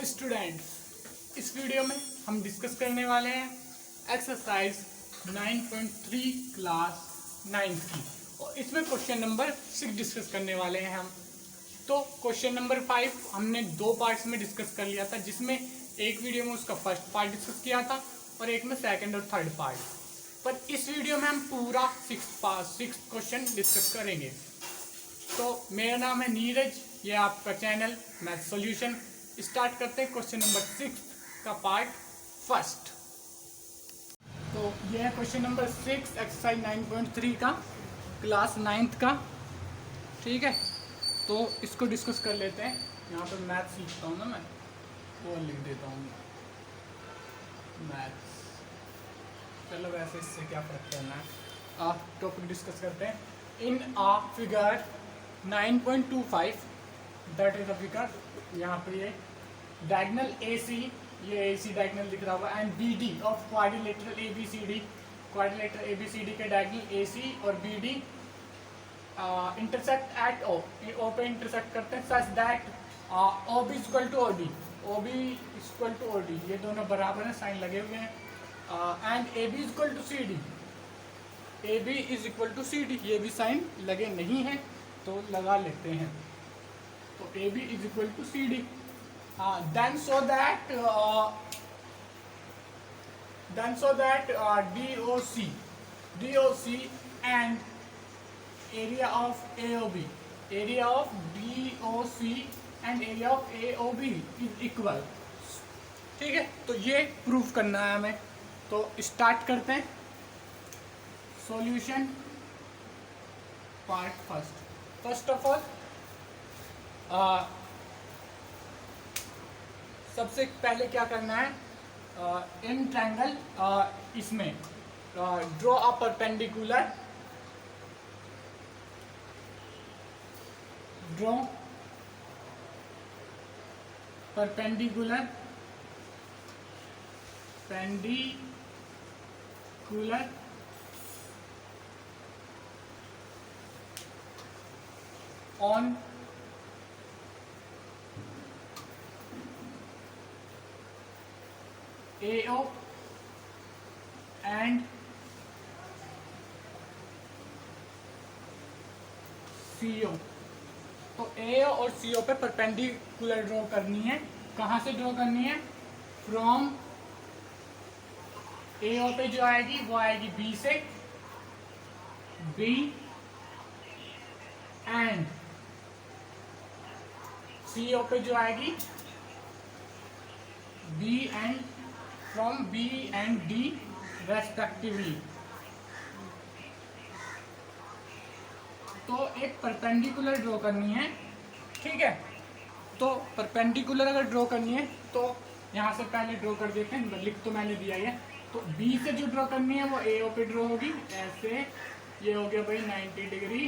तो स्टूडेंट्स, इस वीडियो में हम डिस्कस करने वाले हैं एक्सरसाइज 9.3 क्लास 9th की, और इसमें क्वेश्चन नंबर 6 डिस्कस करने वाले हैं हम। तो क्वेश्चन नंबर 5 हमने दो पार्ट्स में डिस्कस कर लिया था, जिसमें एक वीडियो में उसका फर्स्ट पार्ट डिस्कस किया था और एक में सेकंड और थर्ड पार्ट। पर इस वीडियो में हम पूरा 6 क्वेश्चन डिस्कस करेंगे। तो मेरा नाम है नीरज, ये आपका चैनल मैथ सॉल्यूशन। स्टार्ट करते हैं क्वेश्चन नंबर 6 का पार्ट फर्स्ट। तो यह है क्वेश्चन नंबर 6 एक्सरसाइज 9.3 का क्लास 9th का। ठीक है, तो इसको डिस्कस कर लेते हैं। यहाँ पर मैथ्स लिखता हूँ ना, मैं वो लिख देता हूँ मैथ्स। चलो वैसे इससे क्या फर्क करना है, टॉपिक डिस्कस करते हैं। In a figure 9.25 that is the figure, यहाँ पे ये डायगोनल AC, ये AC डायगोनल दिख रहा होगा, and BD of quadrilateral ABCD, quadrilateral ABCD के डायगोनल AC और BD इंटरसेक्ट एट O पे इंटरसेक्ट करते हैं, such that OB equal to OD, OB equal to OD, ये दोनों बराबर हैं, साइन लगे हुए हैं। And AB equal to CD, AB is equal to CD, ये भी साइन लगे नहीं हैं तो लगा लेते हैं। तो AB is equal to CD। Then so that DOC and area of AOB, area of DOC and area of AOB is equal। ठीक है, तो ये प्रूफ करना है हमें। तो स्टार्ट करते हैं solution part first. First of all सबसे पहले क्या करना है, इन ट्रायंगल इसमें draw a perpendicular, draw perpendicular on AO and CO। तो AO और CO पे परपेंडिकुलर ड्रॉ करनी है। कहाँ से ड्रॉ करनी है? फ्रॉम AO पे जो आएगी वो आएगी B से, B एंड CO पे जो आएगी B and from B and D respectively. तो एक परपेंडिकुलर ड्रॉ करनी है। ठीक है, तो परपेंडिकुलर अगर ड्रॉ करनी है तो यहाँ से पहले ड्रॉ कर देते हैं, लिख तो मैंने दिया है। तो B से जो ड्रॉ करनी है वो AO पे ड्रॉ होगी, ऐसे। ये हो गया भाई 90 डिग्री,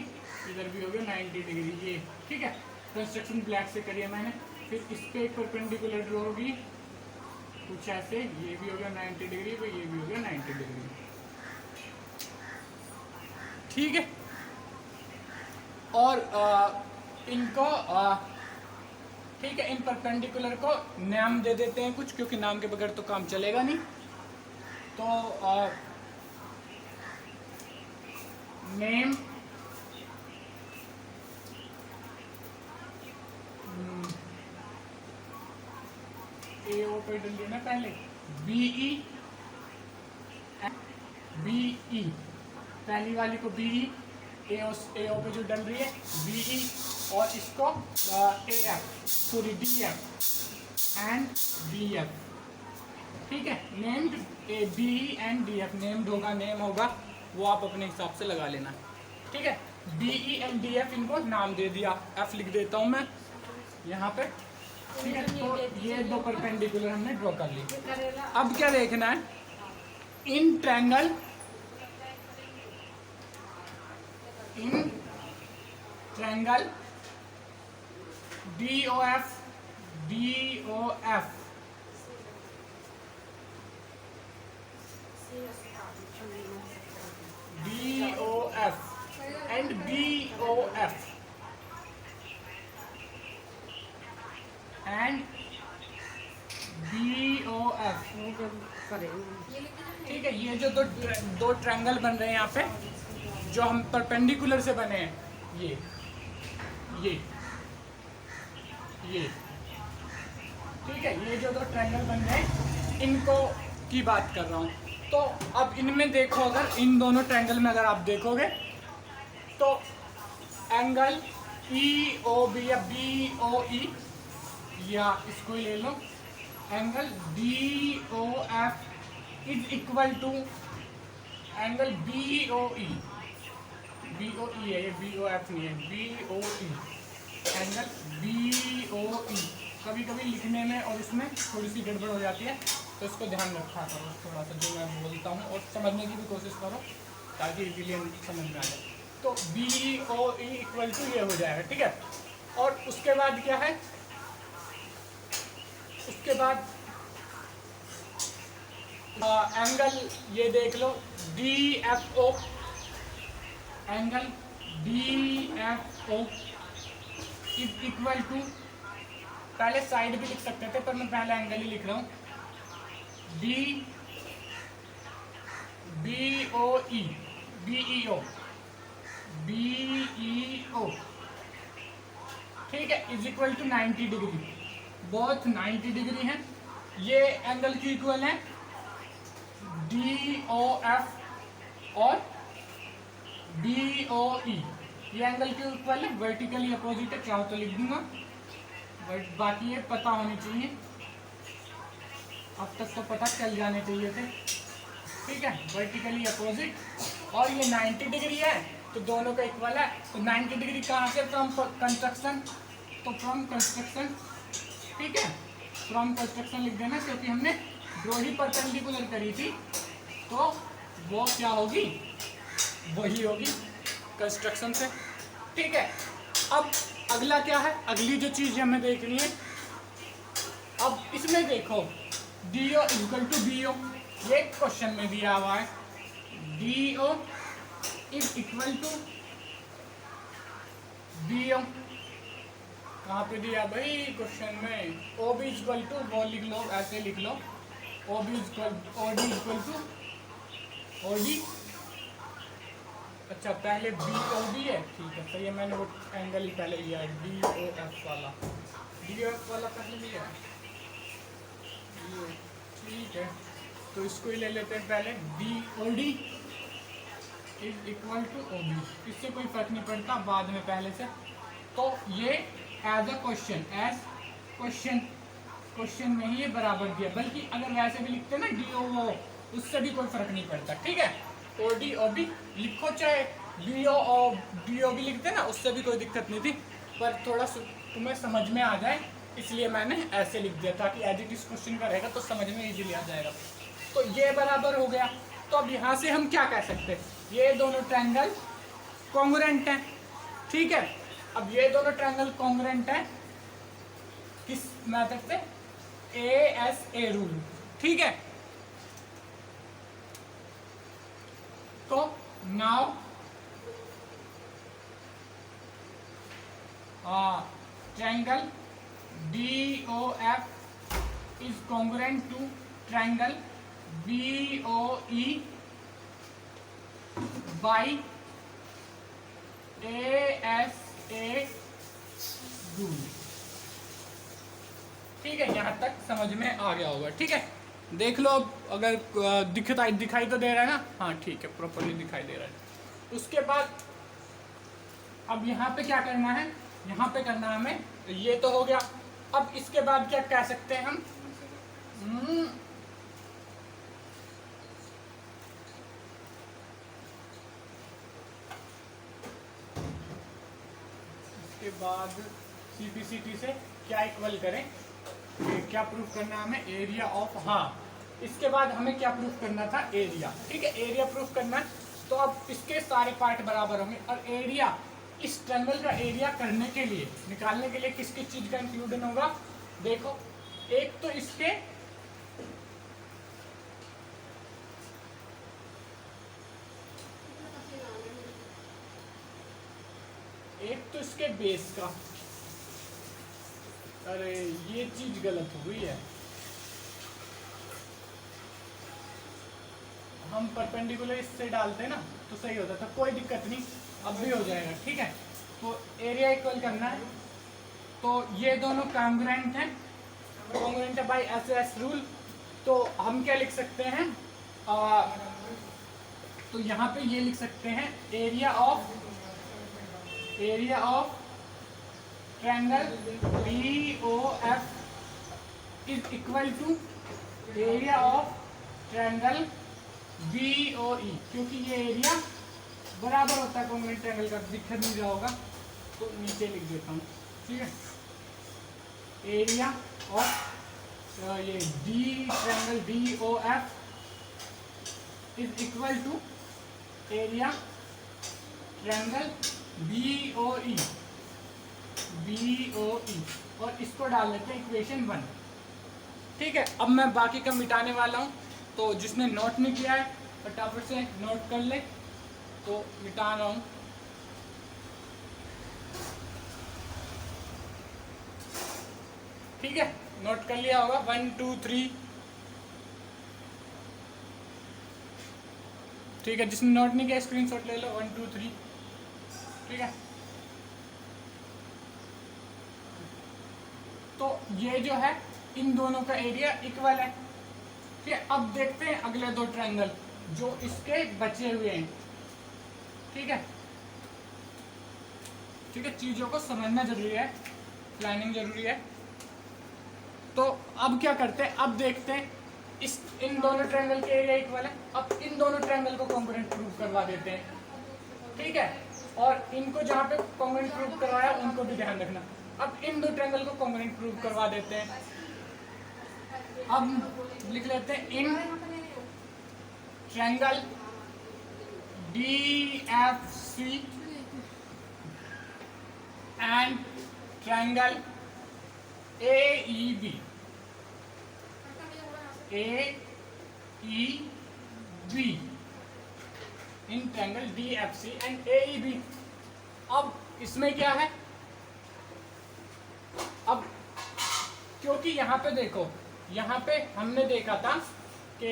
इधर भी हो गया 90 डिग्री, ये। ठीक है, कंस्ट्रक्शन ब्लैक से करिए मैंने। फिर इस पे एक परपेंडिकुलर ड्रॉ होगी कुछ ऐसे, ये भी हो गया 90 डिग्री, तो ये भी हो गया 90 डिग्री। ठीक है, और इनको ठीक है, इन परपेंडिकुलर को नाम दे देते हैं कुछ, क्योंकि नाम के बगैर तो काम चलेगा नहीं। तो नेम AO पे डल देना पहले, BE, पहली वाली को BE, AO पे जो डल रही है BE, और इसको DF एंड DF। ठीक है, named BE and DF, named होगा, नेम होगा, वो आप अपने हिसाब से लगा लेना। ठीक है, BE एंड DF, इनको नाम दे दिया। F लिख देता हूँ मैं यहाँ पे। ठीक है, तो ये दो परपेंडिकुलर हमने ड्रॉ कर ली। अब क्या देखना है, in triangle DOF and BOF and ठीक है, ये जो दो ट्रायंगल बन रहे हैं यहाँ पे, जो हम परपेंडिकुलर से बने हैं, ये ठीक है, ये जो दो ट्रायंगल बन रहे हैं इनको की बात कर रहा हूँ। तो अब इनमें देखो, अगर इन दोनों ट्रायंगल में अगर आप देखोगे तो एंगल ई ओ बी या बी ओ ई, या इसको ही ले लो, angle D O F is equal to angle B O E है, ये बी ओ एफ नहीं है, B O E, angle B O E. कभी कभी लिखने में और इसमें थोड़ी सी गड़बड़ हो जाती है, तो इसको ध्यान रखा करो थोड़ा सा जो मैं बोलता हूँ, और समझने की भी कोशिश करो ताकि इजीली समझ में आ जाए। तो B O E equal to ये हो जाएगा, ठीक है। और उसके बाद क्या है, उसके बाद एंगल ये देख लो D F O, angle D F O is equal to, पहले साइड भी लिख सकते थे पर मैं पहले एंगल ही लिख रहा हूँ, D B O E, B E O, B E O, ठीक है, is equal to 90 degree, both 90 degree हैं। ये एंगल की इक्वल है डी ओ एफ और बी ओ ई, ये एंगल की इक्वल है, वर्टिकली अपोजिट है, चाहो तो लिख दूंगा, बट बाकी ये पता होनी चाहिए, अब तक तो पता चल जाने चाहिए थे, ठीक है, वर्टिकली अपोजिट, और ये 90 डिग्री है तो दोनों का इक्वल है। तो 90 डिग्री कहाँ से, फ्रॉम कंस्ट्रक्शन, तो फ्रॉम कंस्ट्रक्शन, ठीक है, फ्रॉम कंस्ट्रक्शन लिख देना, क्योंकि हमने दो ही परपेंडिकुलर करी थी, तो वो क्या होगी, वही होगी कंस्ट्रक्शन से, ठीक है। अब अगला क्या है, अगली जो चीज़ हमें देखनी है, अब इसमें देखो D O equal to B O, ये क्वेश्चन में दिया हुआ है, D O is equal to B O, कहाँ पे दिया भाई क्वेश्चन में, ओ बी इक्वल टू, वो लिख लो, ऐसे लिख लो, O B equal, O D equal to O D, अच्छा पहले बी ओ बी है, ठीक है, सही है, मैंने वो एंगल ही पहले लिया है, डी ओ एफ वाला, डी ओ एफ वाला पहले लिया है, ठीक है, तो इसको ही ले लेते हैं पहले, D O D is equal to O B, इससे कोई फर्क नहीं पड़ता, बाद में पहले से, तो ये as a question, as question में ही ये बराबर दिया, बल्कि अगर वैसे भी लिखते ना डी ओ ओ, उससे भी कोई फर्क नहीं पड़ता, ठीक है, ओ डी ओ बी लिखो, चाहे बी ओ बी लिखते ना, उससे भी कोई दिक्कत नहीं थी, पर थोड़ा तुम्हें समझ में आ जाए इसलिए मैंने ऐसे लिख दिया, ताकि एज इट इज क्वेश्चन का रहेगा तो समझ में इजीली आ जाएगा। तो ये बराबर हो गया, तो अब यहाँ से हम क्या कह सकते हैं, ये दोनों ट्रायंगल कॉन्ग्रुएंट हैं, ठीक है। अब ये दोनों ट्रायंगल कॉन्ग्रुएंट हैं किस मेथड से, ए रूल, ठीक है। तो now triangle D O F is congruent to triangle B O E by a rule, ठीक है, यहाँ तक समझ में आ गया होगा, ठीक है। देख लो अब, अगर दिखाई तो दे रहा है ना, हाँ ठीक है, प्रॉपर्ली दिखाई दे रहा है। उसके बाद अब यहाँ पे क्या करना है, यहाँ पे करना है हमें, ये तो हो गया। अब इसके बाद क्या कह सकते हैं हम, इसके बाद CPCT से क्या इक्वल करें, क्या प्रूफ करना है हमें, एरिया ऑफ, हाँ इसके बाद हमें क्या प्रूफ करना था, एरिया, ठीक है, एरिया प्रूफ करना है। तो अब इसके सारे पार्ट बराबर होंगे, और एरिया, इस ट्रायंगल का एरिया करने के लिए, निकालने के लिए किस किस चीज का इंक्लूडन होगा, देखो, एक तो इसके बेस का, अरे ये चीज गलत हो गई है, हम परपेंडिकुलर इससे डालते हैं ना तो सही होता था, कोई दिक्कत नहीं, अब भी हो जाएगा। ठीक है, तो एरिया इक्वल करना है, तो ये दोनों कॉन्ग्रुएंट हैं, कॉन्ग्रुएंट है बाय एस रूल। तो हम क्या लिख सकते हैं, तो यहाँ पे ये लिख सकते हैं area of triangle BOF is equal to area of triangle BOE, क्योंकि ये एरिया बराबर होता है कॉन्ग्रुएंट ट्रायंगल का, दिख नहीं रहा होगा तो नीचे लिख देता हूँ। ठीक है, एरिया ऑफ ये triangle BOF is equal to area triangle BOE, और इसको डाल लेते हैं इक्वेशन 1। ठीक है, अब मैं बाकी का मिटाने वाला हूँ, तो जिसने नोट नहीं किया है फटाफट से नोट कर ले, तो मिटा रहा हूँ। ठीक है, नोट कर लिया होगा 1 2 3। ठीक है, जिसने नोट नहीं किया स्क्रीनशॉट ले लो 1 2 3। ठीक है, तो ये जो है इन दोनों का एरिया इक्वल है। ठीक है, अब देखते हैं अगले दो ट्रायंगल जो इसके बचे हुए हैं। ठीक है, ठीक है, चीजों को समझना जरूरी है, प्लानिंग जरूरी है। तो अब क्या करते हैं, अब देखते हैं इन दोनों ट्रायंगल के एरिया इक्वल है, अब इन दोनों ट्रायंगल को कॉन्ग्रुएंट प्रूव करवा देते हैं। ठीक है, और इनको जहाँ पे कॉन्ग्रुएंट प्रूव करवाया उनको भी ध्यान रखना। अब इन दो ट्रायंगल को कॉन्ग्रुएंट प्रूव करवा देते हैं। अब लिख लेते हैं in triangle DFC and triangle AEB in triangle DFC and AEB। अब इसमें क्या है, अब क्योंकि यहाँ पे देखो, यहाँ पे हमने देखा था कि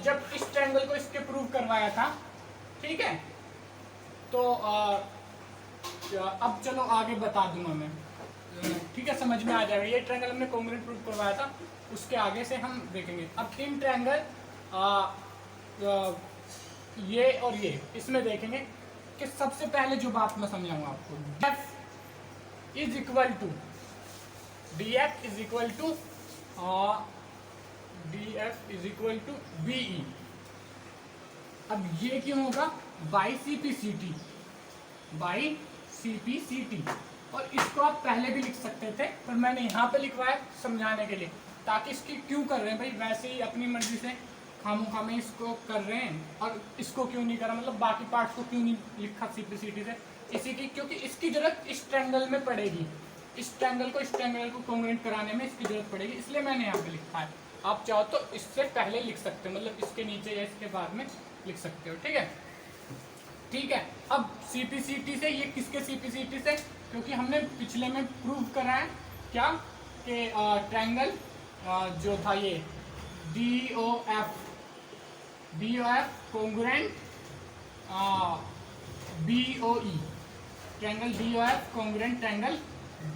जब इस ट्रायंगल को इसके प्रूव करवाया था। ठीक है, तो अब चलो आगे बता दूंगा मैं। ठीक है, समझ में आ जाएगा। ये ट्रायंगल हमने कॉन्ग्रुएंट प्रूव करवाया था, उसके आगे से हम देखेंगे। अब इन ट्रायंगल ये और ये इसमें देखेंगे कि सबसे पहले जो बात मैं समझाऊंगा आपको, DF is equal to BE। अब ये क्यों होगा, बाई CP/CT। और इसको आप पहले भी लिख सकते थे, पर मैंने यहाँ पे लिखवाया समझाने के लिए, ताकि इसकी क्यों कर रहे हैं भाई, वैसे ही अपनी मर्जी से खामोखा में इसको कर रहे हैं, और इसको क्यों नहीं करा, मतलब बाकी पार्ट्स को क्यों नहीं लिखा CP/CT से, इसी की, क्योंकि इसकी जरूरत इस ट्रायंगल में पड़ेगी, इस ट्रायंगल को कॉन्ग्रुएंट कराने में इसकी जरूरत पड़ेगी, इसलिए मैंने यहाँ पे लिखा है। आप चाहो तो इससे पहले लिख सकते हो, मतलब इसके नीचे या इसके बाद में लिख सकते हो। ठीक है, ठीक है। अब CP/CT से, ये किसके CP/CT से, क्योंकि हमने पिछले में प्रूव करा है क्या कि ट्रायंगल जो था ये DOF congruent BOE, triangle DOF congruent triangle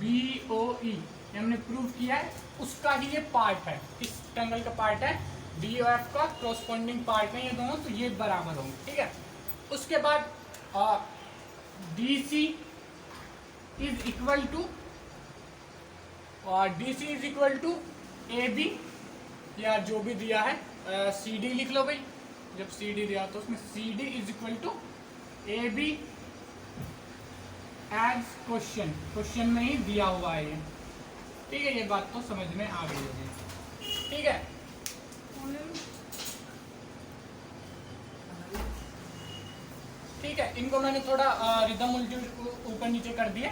BOE, ये हमने प्रूव किया है, उसका ही ये पार्ट है, इस ट्रायंगल का पार्ट है, DOF का कॉरस्पॉन्डिंग पार्ट है ये दोनों, तो ये बराबर होंगे। ठीक है, उसके बाद DC is equal to AB, या जो भी दिया है CD लिख लो भाई, जब CD दिया तो उसमें CD is equal to AB as question में ही दिया हुआ है ये। ठीक है, ये बात तो समझ में आ गई होगी। ठीक है, ठीक है, इनको मैंने थोड़ा रिदम उल्टी ऊपर नीचे कर दिए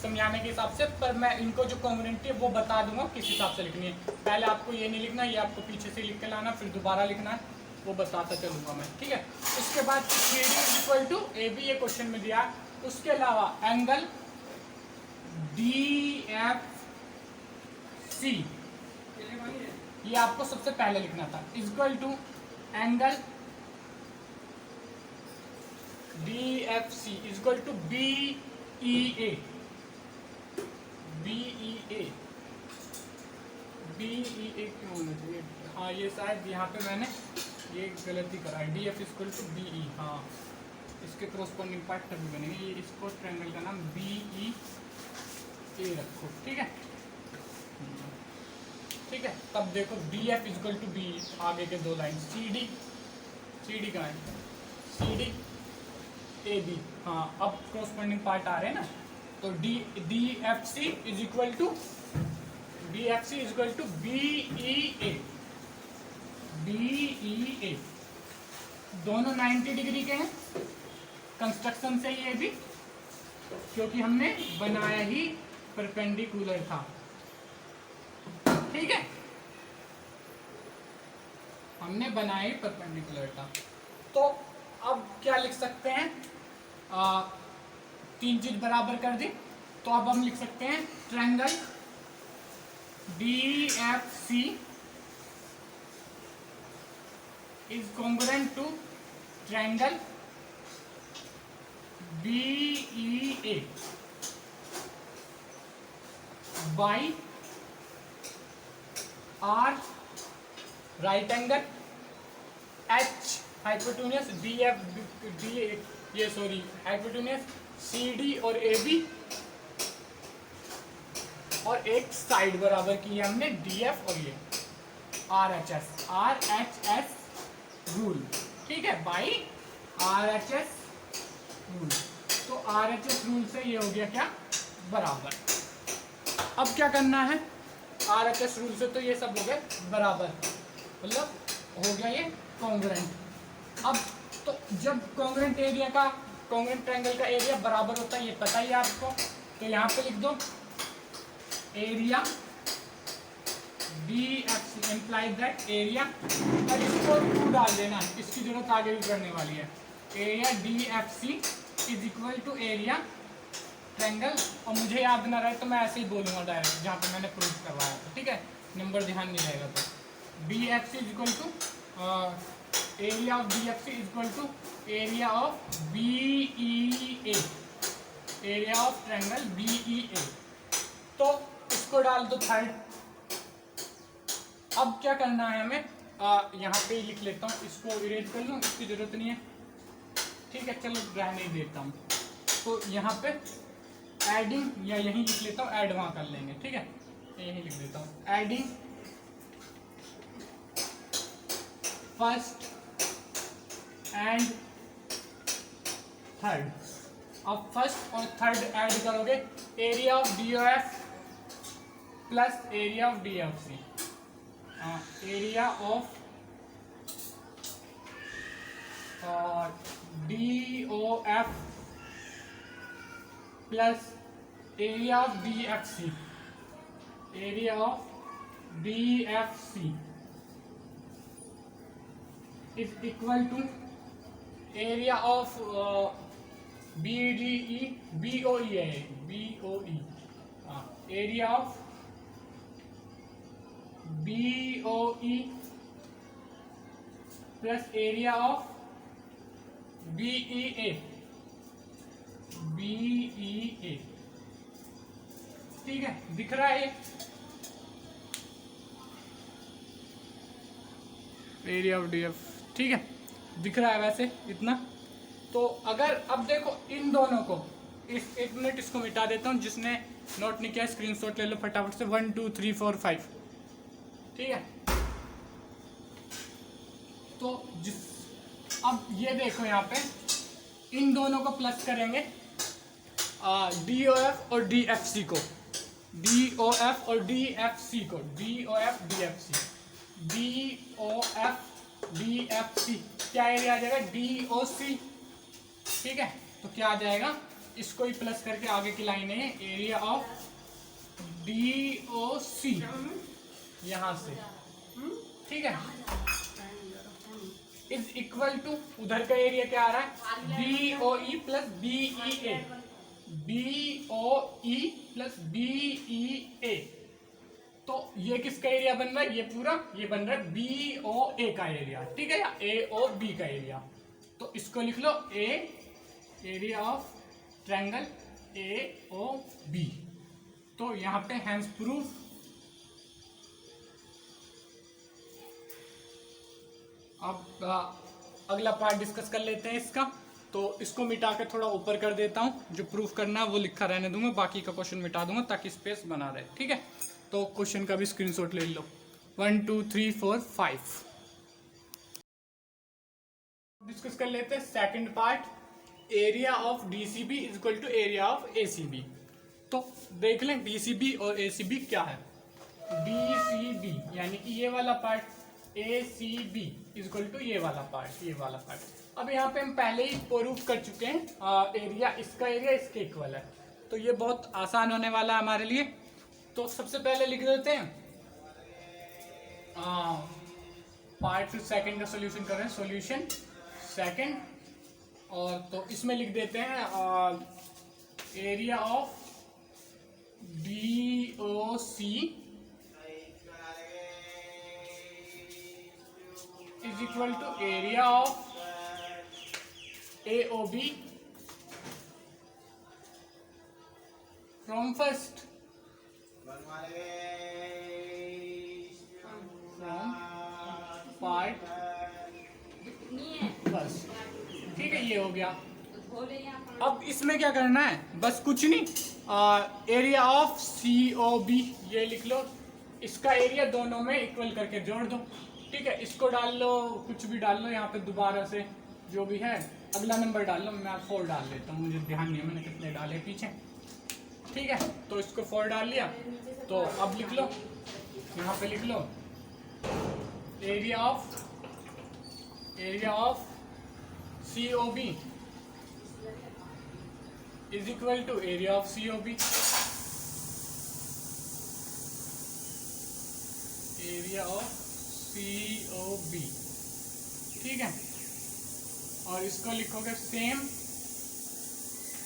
समझाने के हिसाब से, पर मैं इनको जो कॉन्ग्रुएंट है वो बता दूंगा किस हिसाब से लिखनी है। पहले आपको ये नहीं लिखना, ये आपको पीछे से लिख के लाना, फिर दोबारा लिखना है, वो बताता चलूंगा मैं। ठीक है, उसके बाद CD is equal to AB, ये क्वेश्चन में दिया। उसके अलावा एंगल DFC, ये आपको सबसे पहले लिखना था, equal to angle DFC is equal to BEA, BEA क्यों होना चाहिए? हाँ ये शायद यहाँ पे मैंने ये गलती करा है, DF is equal to BE, हाँ इसके क्रोस्पॉन्डिंग पार्ट तभी बनेंगे। ये इसको ट्रायंगल का नाम BEA रखो, ठीक है। ठीक है, तब देखो DF is equal to BE, आगे के दो लाइन CD कहाँ है? CD AB, हाँ अब क्रोस्पॉन्डिंग पार्ट आ रहे हैं ना, तो DFC is equal to BEA, दोनों 90 डिग्री के हैं, कंस्ट्रक्शन से ये भी, क्योंकि हमने बनाया ही परपेंडिकुलर था, ठीक है, हमने बनाया ही परपेंडिकुलर था। तो अब क्या लिख सकते हैं, तीन चीज बराबर कर दी, तो अब हम लिख सकते हैं triangle DFC is congruent to triangle BEA by R right angle, H hypotenuse, hypotenuse CD और AB, और एक साइड बराबर की है हमने DF और ये RHS रूल, ठीक है, बाई RHS रूल। तो RHS रूल से ये हो गया क्या, बराबर। अब क्या करना है, RHS रूल से तो ये सब हो गया बराबर, मतलब हो गया ये कॉन्ग्रुएंट। अब तो जब कॉन्ग्रुएंट एरिया का, कॉन्ग्रुएंट ट्रायंगल का एरिया बराबर होता है, ये पता ही है आपको, तो यहाँ पे लिख दो area DFC implies that area, और इसको 2 डाल देना, इसकी जरूरत आगे भी पड़ने वाली है। Area DFC is equal to area triangle, और मुझे याद ना रहे तो मैं ऐसे ही बोलूँगा डायरेक्ट, जहाँ पे मैंने प्रूव करवाया था, ठीक है, नंबर ध्यान नहीं रहेगा। तो DFC is equal to area of DFC is equal to area of BEA, area of triangle BEA। तो इसको डाल दो थर्ड। अब क्या करना है हमें, यहाँ पे लिख लेता हूँ, इसको इरेज कर लूँ, इसकी जरूरत नहीं है, ठीक है, चलो रहने ही देता हूँ। तो यहाँ पे एडिंग, या यहीं लिख लेता हूँ, ऐड वहाँ कर लेंगे, ठीक है, यहीं लिख देता हूँ, एडिंग फर्स्ट एंड थर्ड। अब फर्स्ट और थर्ड ऐड करोगे, area of DOF plus area of DFC, area of DOF plus area of DFC, area of DFC is equal to area of BOE है, BOE, area of BOE plus area of BEA, ठीक है, दिख रहा है area of DF, ठीक है, दिख रहा है वैसे इतना। तो अगर अब देखो इन दोनों को, इस 1 मिनट इसको मिटा देता हूँ, जिसने नोट नहीं किया स्क्रीनशॉट ले लो फटाफट से, 1 2 3 4 5, ठीक है। तो अब ये देखो यहाँ पे इन दोनों को प्लस करेंगे, DOF और DFC को, DOF और DFC को, DOF DFC क्या एरिया आ जाएगा, DOC, ठीक है। तो क्या आ जाएगा, इसको ही प्लस करके आगे की लाइन है, एरिया ऑफ DOC यहां से, ठीक है, इज इक्वल टू उधर का एरिया क्या आ रहा है, BOE plus BEA, BOE plus BEA। तो ये किसका एरिया बन रहा है, ये पूरा ये बन रहा है BOA का एरिया, ठीक है, या AOB का एरिया। तो इसको लिख लो area of triangle A O B. तो यहाँ पे हैंस प्रूफ अब अगला पार्ट डिस्कस कर लेते हैं इसका। तो इसको मिटा के थोड़ा ऊपर कर देता हूँ, जो प्रूफ करना है वो लिखा रहने दूंगा, बाकी का क्वेश्चन मिटा दूंगा ताकि स्पेस बना रहे। ठीक है, तो क्वेश्चन का भी स्क्रीनशॉट ले लो। 1 2 3 4 5 डिस्कस कर लेते हैं second part, area of D C B is equal to area of A C B. तो देख लें डीसीबी और एसीबी क्या है। डीसीबी यानी कि ये वाला part, A C B is equal to ये वाला पार्ट, ये वाला पार्ट। अब यहाँ पे हम पहले ही प्रूफ कर चुके हैं एरिया, इसका एरिया इसके इक्वल है, तो ये बहुत आसान होने वाला है हमारे लिए। तो सबसे पहले लिख देते हैं पार्ट सेकंड का सोल्यूशन कर रहे हैं, सोल्यूशन सेकंड। और तो इसमें लिख देते हैं area of D O C is equal to area of A O B from first part first. ठीक है, ये हो गया। अब इसमें क्या करना है, बस कुछ नहीं, area of C O B ये लिख लो, इसका एरिया दोनों में इक्वल करके जोड़ दो। ठीक है, इसको डाल लो, कुछ भी डाल लो यहाँ पे दोबारा से, जो भी है अगला नंबर डाल लो। मैं 4 डाल लेता हूँ, मुझे ध्यान नहीं है मैंने कितने डाले पीछे। ठीक है, तो इसको 4 डाल लिया। तो अब लिख लो, यहाँ पे लिख लो area of C O B is equal to area of C O B, area of C O B. ठीक है, और इसको लिखोगे सेम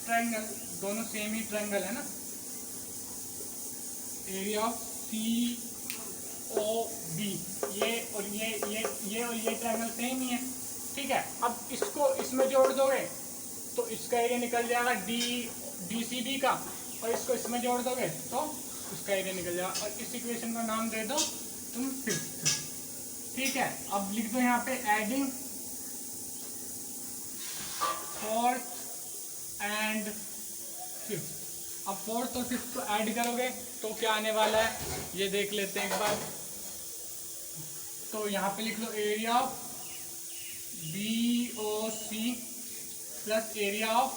ट्रायंगल, दोनों सेम ही ट्रायंगल है ना, area of C O B, ये और ये ट्रायंगल सेम ही है। ठीक है, अब इसको इसमें जोड़ दोगे तो इसका एरिया निकल जाएगा डी सी बी का, और इसको इसमें जोड़ दोगे तो इसका एरिया निकल जाएगा। और इस इक्वेशन का नाम दे दो तुम फिफ्थ। ठीक है, अब लिख दो यहाँ पे एडिंग फोर्थ एंड फिफ्थ। अब फोर्थ और फिफ्थ को ऐड करोगे तो क्या आने वाला है ये देख लेते हैं एक बार। तो यहाँ पे लिख लो area of B O C plus area of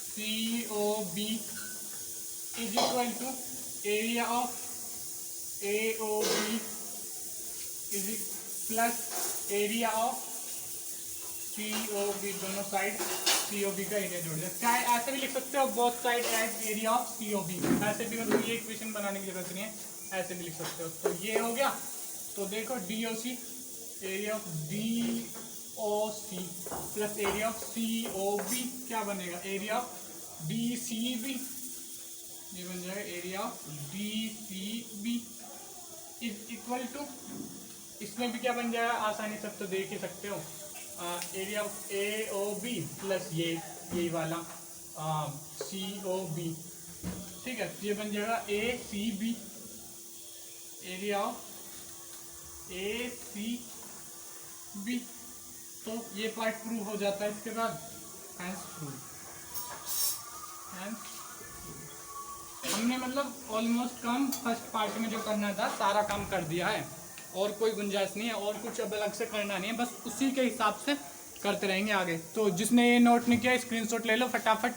C O B is equal to area of A O B is plus area of C O B, दोनों साइड सी ओ बी का एरिया जोड़ दिया। चाहे ऐसे भी लिख सकते हो, both side at area of C O B, ऐसे भी मतलब ये इक्वेशन बनाने की जरूरत नहीं है, ऐसे भी लिख सकते हो। तो ये हो गया। तो देखो D O C, area of D O C plus area of C O B क्या बनेगा, area of D C B, ये बन जाएगा area of D C B is equal to, इसमें भी क्या बन जाएगा आसानी से तो देख ही सकते हो, area of A O B plus ये वाला सी ओ बी। ठीक है, ये बन जाएगा A C B, area of A C B. तो ये पार्ट प्रूव हो जाता है। इसके बाद हैंस प्रूव, हमने मतलब ऑलमोस्ट काम फर्स्ट पार्ट में जो करना था सारा काम कर दिया है, और कोई गुंजाइश नहीं है, और कुछ अब अलग से करना नहीं है, बस उसी के हिसाब से करते रहेंगे आगे। तो जिसने ये नोट नहीं किया स्क्रीनशॉट ले लो फटाफट,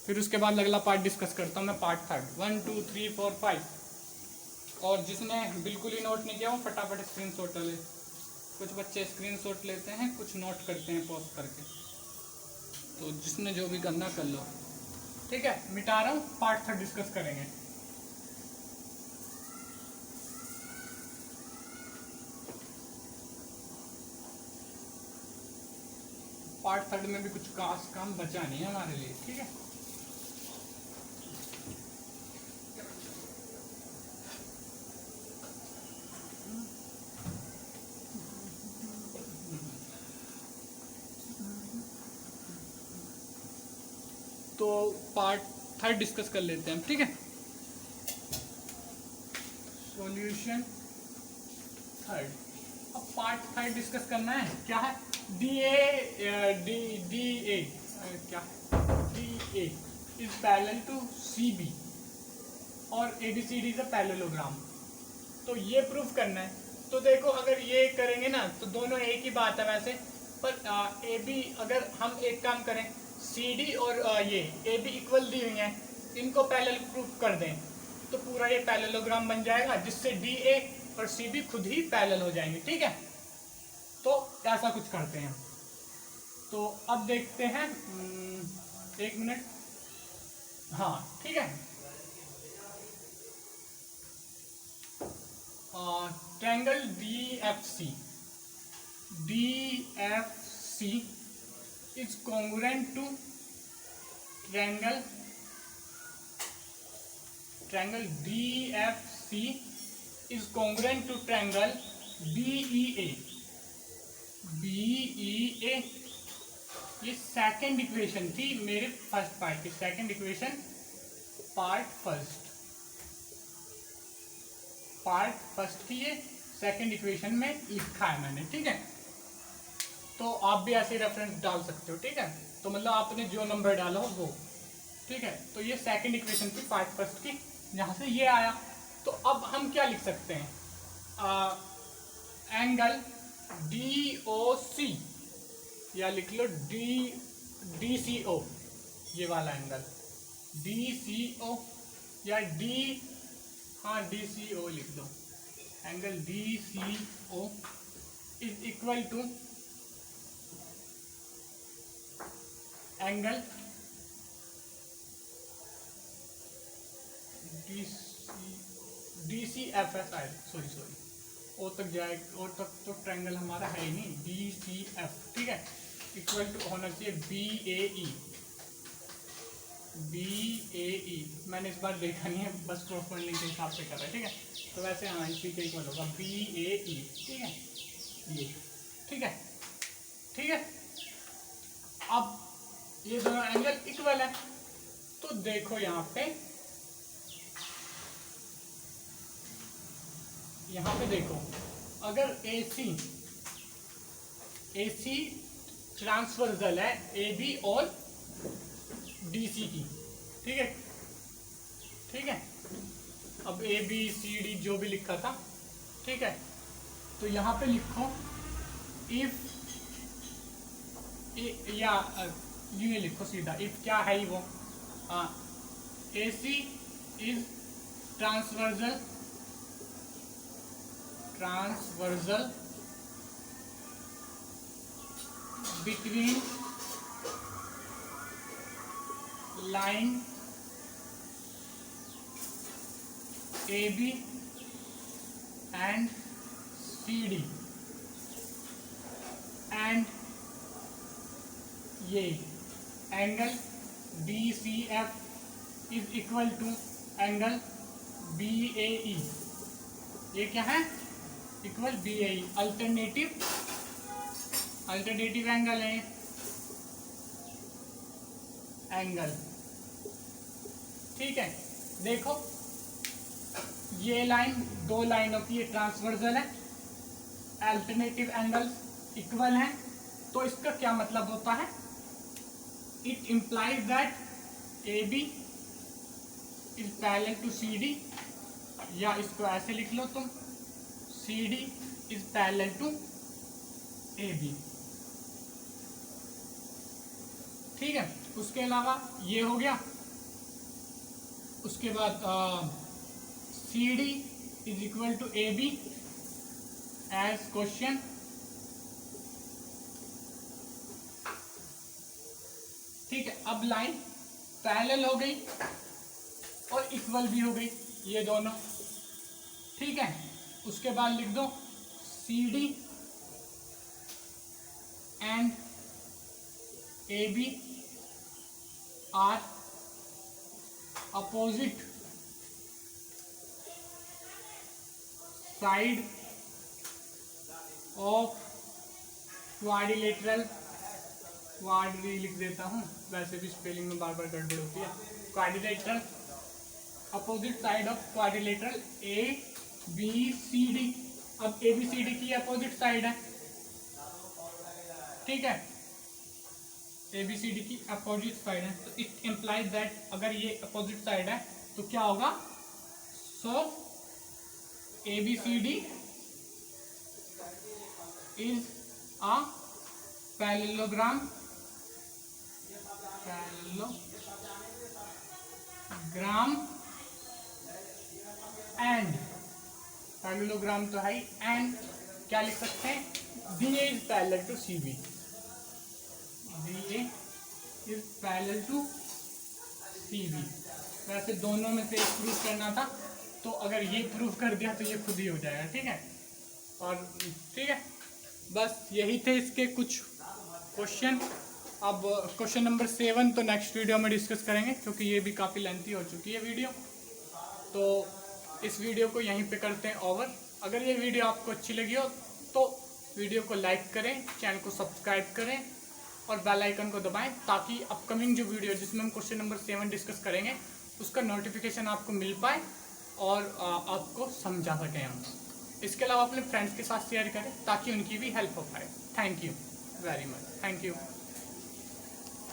फिर उसके बाद अगला पार्ट डिस्कस करता हूँ मैं, पार्ट थर्ड 1 2 3 4 5। और जिसने बिल्कुल ही नोट नहीं किया वो फटाफट स्क्रीनशॉट ले। कुछ बच्चे स्क्रीनशॉट लेते हैं, कुछ नोट करते हैं पॉज करके, तो जिसने जो भी करना कर लो। ठीक है, मिटा रहा हूँ, पार्ट थर्ड डिस्कस करेंगे। पार्ट थर्ड में भी कुछ खास काम बचा नहीं है हमारे लिए। ठीक है, तो पार्ट थर्ड डिस्कस कर लेते हैं, ठीक है। सॉल्यूशन थर्ड, अब पार्ट थर्ड डिस्कस करना है। क्या है? डी ए क्या D A is parallel to C B और A B C D is a parallelogram. तो ये प्रूफ करना है। तो देखो, अगर ये करेंगे ना तो दोनों एक ही बात है वैसे, पर ए बी अगर हम एक काम करें, सी डी और ये ए बी इक्वल दी हुई हैं, इनको पैरेलल प्रूफ कर दें तो पूरा ये पैरेललोग्राम बन जाएगा, जिससे डी ए और सी बी खुद ही पैरेलल हो जाएंगे, ठीक है। तो ऐसा कुछ करते हैं। तो अब देखते हैं, एक मिनट, हाँ ठीक है। Triangle D F C is congruent to triangle D F C is congruent to triangle BEA। ये सेकंड इक्वेशन थी मेरे फर्स्ट पार्ट की, सेकंड इक्वेशन पार्ट फर्स्ट की ये सेकंड इक्वेशन में लिखा है मैंने, ठीक है। तो आप भी ऐसे रेफरेंस डाल सकते हो, ठीक है। तो मतलब आपने जो नंबर डाला हो वो, ठीक है। तो ये सेकंड इक्वेशन थी पार्ट फर्स्ट की, जहाँ से ये आया। तो अब हम क्या लिख सकते हैं? एंगल DOC या लिख लो DCO, ये वाला एंगल DCO या DCO लिख दो। Angle DCO is equal to angle DCFS, sorry O तक जाए, ओ तक तो ट्रायंगल हमारा है ही नहीं, DCF, ठीक है, इक्वल टू होना चाहिए BAE। मैंने इस बार देखा नहीं है, बस क्रॉसपोंडिंग के हिसाब से कर रहा है, ठीक है। तो वैसे हाँ, इसी के इक्वल होगा BAE, ठीक है, ये ठीक है। अब ये दोनों एंगल इक्वल है, तो देखो यहाँ पे देखो, अगर AC ट्रांसवर्सल है AB और DC की, ठीक है। अब ABCD जो भी लिखा था, ठीक है। तो यहाँ पे लिखो इफ, या यूँ लिखो सीधा, इफ क्या है ही वो, AC is transversal between line AB and CD and ये angle DCF is equal to angle BAE। ये क्या है? इक्वल BAE, अल्टरनेटिव एंगल है, ठीक है। देखो ये लाइन दो लाइनों की, ये ट्रांसवर्सल है, अल्टरनेटिव एंगल्स इक्वल हैं, तो इसका क्या मतलब होता है? It implies that AB is parallel to CD, या इसको ऐसे लिख लो तुम, CD is parallel to AB, ठीक है। उसके अलावा ये हो गया, उसके बाद CD is equal to AB as question, ठीक है। अब लाइन पैरेलल हो गई और इक्वल भी हो गई ये दोनों, ठीक है। उसके बाद लिख दो CD and AB are opposite side of quadrilateral quadri लिख देता हूँ, वैसे भी स्पेलिंग में बार बार गड़बड़ होती है। Quadrilateral, opposite side of quadrilateral A B C D. अब ए बी सी डी की अपोजिट साइड है, ठीक है, ए बी सी डी की अपोजिट साइड है, तो इट इम्प्लाइज दैट अगर ये अपोजिट साइड है तो क्या होगा, so A B C D is a parallelogram, and parallelogram तो है ही, एंड क्या लिख सकते हैं, B A is parallel to C B, B A is parallel to C B. वैसे दोनों में से एक प्रूफ करना था, तो अगर ये प्रूफ कर दिया तो ये खुद ही हो जाएगा, ठीक है। और ठीक है, बस यही थे इसके कुछ क्वेश्चन। अब क्वेश्चन नंबर 7 तो नेक्स्ट वीडियो में डिस्कस करेंगे, क्योंकि ये भी काफ़ी लेंथी हो चुकी है वीडियो। तो इस वीडियो को यहीं पे करते हैं ओवर। अगर ये वीडियो आपको अच्छी लगी हो तो वीडियो को लाइक करें, चैनल को सब्सक्राइब करें और बेल आइकन को दबाएं, ताकि अपकमिंग जो वीडियो जिसमें हम क्वेश्चन नंबर 7 डिस्कस करेंगे उसका नोटिफिकेशन आपको मिल पाए और आपको समझा सकें हम। इसके अलावा अपने फ्रेंड्स के साथ शेयर करें ताकि उनकी भी हेल्प हो पाए। Thank you very much, thank you.